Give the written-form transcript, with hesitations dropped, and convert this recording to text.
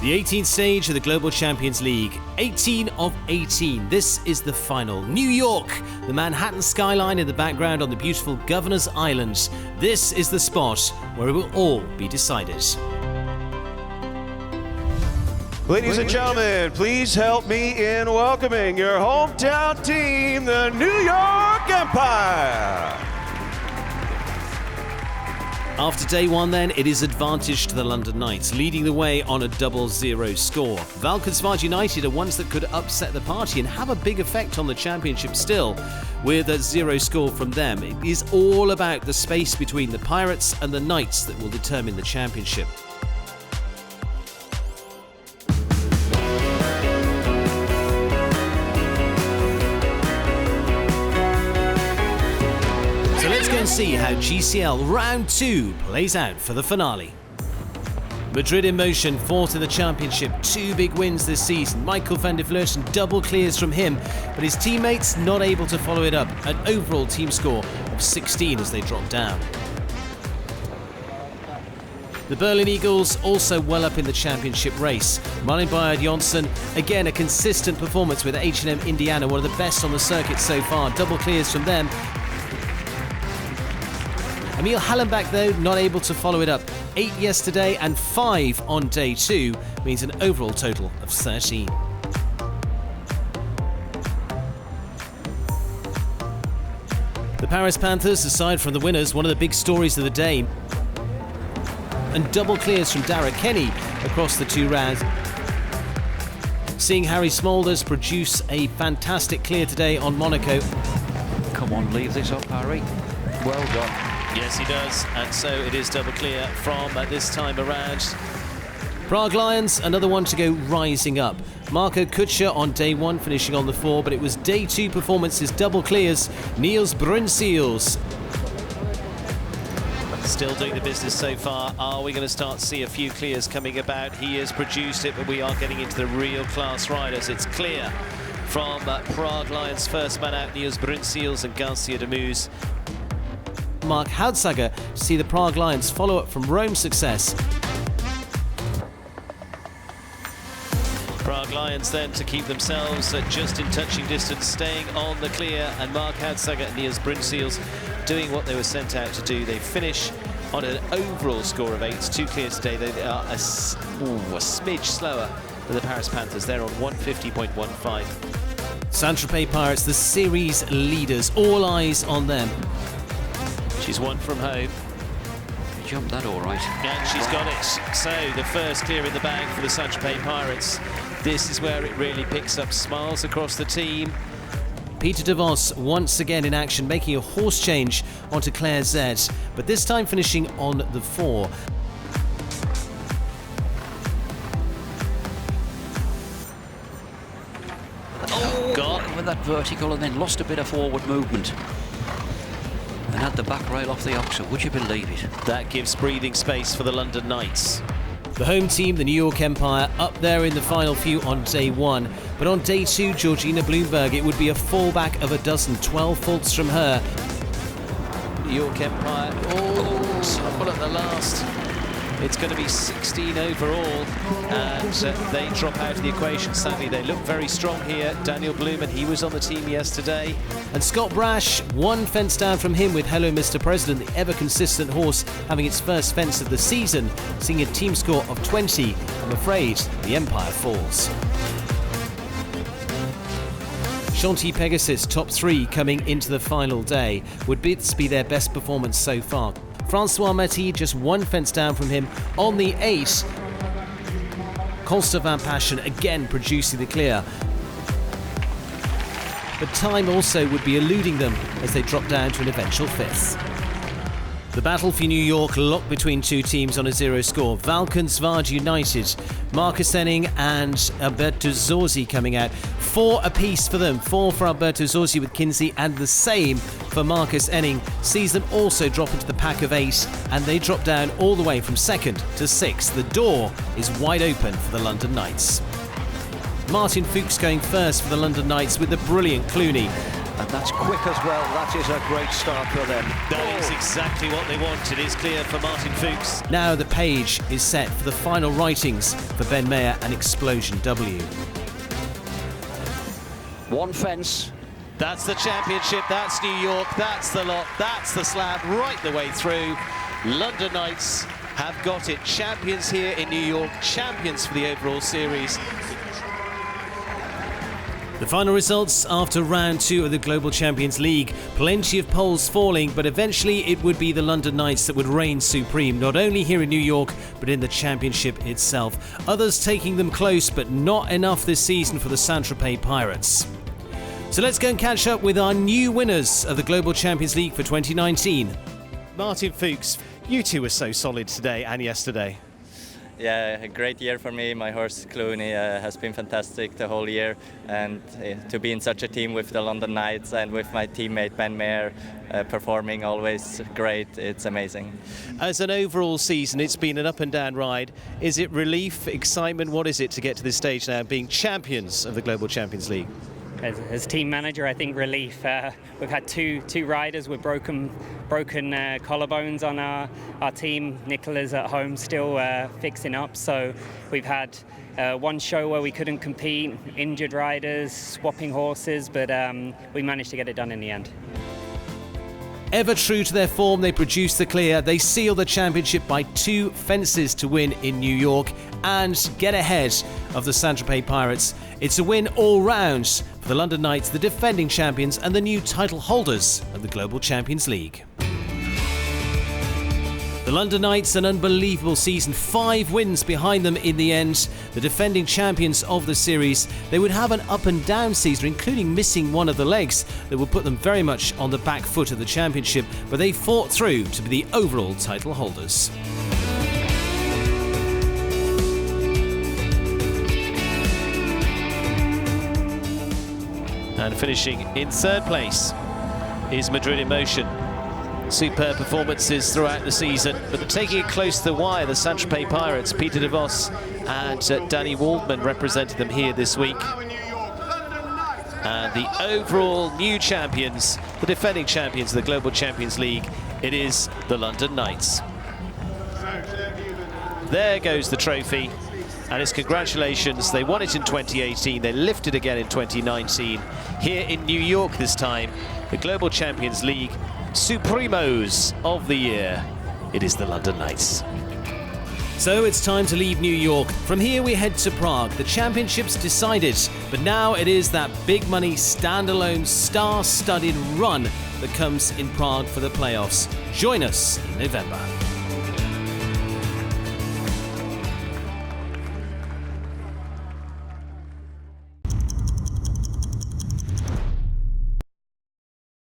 The 18th stage of the Global Champions League, 18 of 18. This is the final. New York, the Manhattan skyline in the background on the beautiful Governor's Island. This is the spot where it will all be decided. Ladies and gentlemen, please help me in welcoming your hometown team, the New York Empire. After day one then, it is advantage to the London Knights, leading the way on a 0-0 score. Valkenswaard United are ones that could upset the party and have a big effect on the championship still, with a 0 score from them. It is all about the space between the Pirates and the Knights that will determine the championship. So let's go and see how GCL Round 2 plays out for the finale. Madrid in motion, fourth in the championship, 2 big wins this season. Michael van der Vleuten double clears from him, but his teammates not able to follow it up. An overall team score of 16 as they drop down. The Berlin Eagles also well up in the championship race. Marlin Bayard Jonsson, again a consistent performance with H&M Indiana, one of the best on the circuit so far. Double clears from them. Emil Hallenbach, though, not able to follow it up. 8 yesterday and 5 on day 2 means an overall total of 13. The Paris Panthers, aside from the winners, one of the big stories of the day. And double clears from Dara Kenny across the 2 rounds. Seeing Harry Smolders produce a fantastic clear today on Monaco. Come on, leave this up, Harry. Well done. Yes, he does, and so it is double clear from this time around. Prague Lions, another one to go rising up. Marco Kutscher on day 1 finishing on the 4, but it was day 2 performances double clears. Niels Brunsseels still doing the business so far. Are we going to start to see a few clears coming about? He has produced it, but we are getting into the real class riders. It's clear from Prague Lions, first man out, Niels Brunsseels and Garcia de Moos. Mark Houtsager to see the Prague Lions follow up from Rome's success. Prague Lions then to keep themselves just in touching distance, staying on the clear, and Mark Houtsager and Niels Brunsseels doing what they were sent out to do. They finish on an overall score of 8, 2 clears today. They are a smidge slower than the Paris Panthers. They're on 150.15. Saint-Tropez Pirates, the series leaders, all eyes on them. She's won from home. Jumped that all right. And she's got it. So the first clear in the bag for the Saint-Tropez Pirates. This is where it really picks up smiles across the team. Peter de Vos once again in action, making a horse change onto Claire Z, but this time finishing on the 4. Oh, God, with that vertical and then lost a bit of forward movement. And had the back rail off the oxer, would you believe it? That gives breathing space for the London Knights. The home team, the New York Empire, up there in the final few on day 1. But on day 2, Georgina Bloomberg, it would be a fallback of a dozen, 12 faults from her. New York Empire, trouble at the last. It's going to be 16 overall, and they drop out of the equation. Sadly, they look very strong here. Daniel Blumen, he was on the team yesterday. And Scott Brash, 1 fence down from him with Hello Mr. President, the ever-consistent horse having its first fence of the season, seeing a team score of 20. I'm afraid the Empire falls. Chanty Pegasus, top 3 coming into the final day. Would this be their best performance so far? Francois Matty, just 1 fence down from him on the 8. Constant Van Passion again producing the clear. But time also would be eluding them as they drop down to an eventual 5th. The battle for New York locked between 2 teams on a 0 score. Valkenswaard United, Marcus Enning and Alberto Zorzi coming out. 4 apiece for them. 4 for Alberto Zorzi with Kinsey and the same for Marcus Enning. Sees them also drop into the pack of 8, and they drop down all the way from 2nd to 6th. The door is wide open for the London Knights. Martin Fuchs going first for the London Knights with the brilliant Clooney. And that's quick as well. That is a great start for them. That is exactly what they want. It is clear for Martin Fuchs. Now the page is set for the final writings for Ben Mayer and Explosion W. One fence. That's the championship, that's New York, that's the lot, that's the slab, right the way through. London Knights have got it. Champions here in New York, champions for the overall series. The final results after round 2 of the Global Champions League. Plenty of polls falling, but eventually it would be the London Knights that would reign supreme, not only here in New York, but in the championship itself. Others taking them close, but not enough this season for the Saint-Tropez Pirates. So let's go and catch up with our new winners of the Global Champions League for 2019. Martin Fuchs, you two were so solid today and yesterday. Yeah, a great year for me. My horse Clooney has been fantastic the whole year, and to be in such a team with the London Knights and with my teammate Ben Mayer performing always great, it's amazing. As an overall season, it's been an up and down ride. Is it relief, excitement? What is it to get to this stage now, being champions of the Global Champions League? As team manager, I think relief. We've had two riders with broken collarbones on our team. Nicola's at home still fixing up. So we've had one show where we couldn't compete, injured riders, swapping horses, but we managed to get it done in the end. Ever true to their form, they produced the clear. They seal the championship by 2 fences to win in New York and get ahead of the Saint-Tropez Pirates. It's a win all round for the London Knights, the defending champions and the new title holders of the Global Champions League. The London Knights, an unbelievable season, 5 wins behind them in the end. The defending champions of the series, they would have an up and down season, including missing one of the legs that would put them very much on the back foot of the championship, but they fought through to be the overall title holders. And finishing in 3rd place is Madrid in Motion. Superb performances throughout the season, but taking it close to the wire, the Saint-Tropez Pirates, Peter de Vos and Danny Waldman represented them here this week. And the overall new champions, the defending champions of the Global Champions League, it is the London Knights. There goes the trophy, and it's congratulations. They won it in 2018, they lifted again in 2019. Here in New York this time, the Global Champions League Supremos of the year, it is the London Knights. So it's time to leave New York. From here we head to Prague. The championship's decided, but now it is that big money, standalone, star-studded run that comes in Prague for the playoffs. Join us in November.